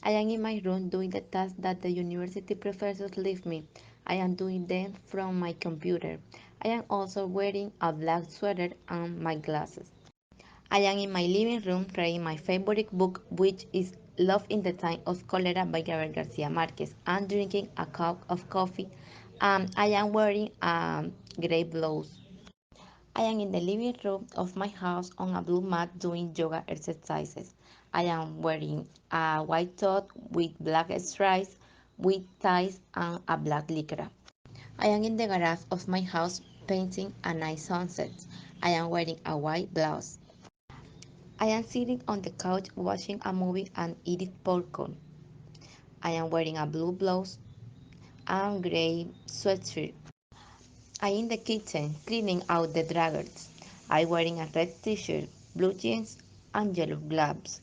I am in my room doing the tasks that the university professors leave me. I am doing them from my computer. I am also wearing a black sweater and my glasses. I am in my living room reading my favorite book, which is Love in the Time of Cholera by Gabriel Garcia Marquez, and drinking a cup of coffee. I am wearing a gray blouse. I am in the living room of my house on a blue mat doing yoga exercises. I am wearing a white top with black stripes, with ties, and a black lycra. I am in the garage of my house painting a nice sunset. I am wearing a white blouse. I am sitting on the couch watching a movie and eating popcorn. I am wearing a blue blouse and gray sweatshirt. I in the kitchen cleaning out the drawers. I wearing a red t-shirt, blue jeans, and yellow gloves.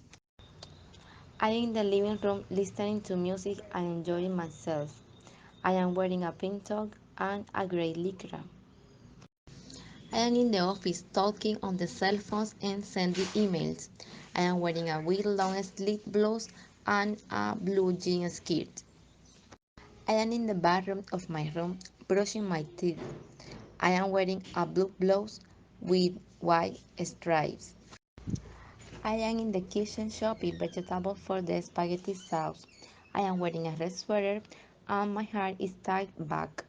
I in the living room listening to music and enjoying myself. I am wearing a pink top and a gray lycra. I am in the office talking on the cell phones and sending emails. I am wearing a white long sleeve blouse and a blue jean skirt. I am in the bathroom of my room brushing my teeth. I am wearing a blue blouse with white stripes. I am in the kitchen chopping vegetables for the spaghetti sauce. I am wearing a red sweater and my hair is tied back.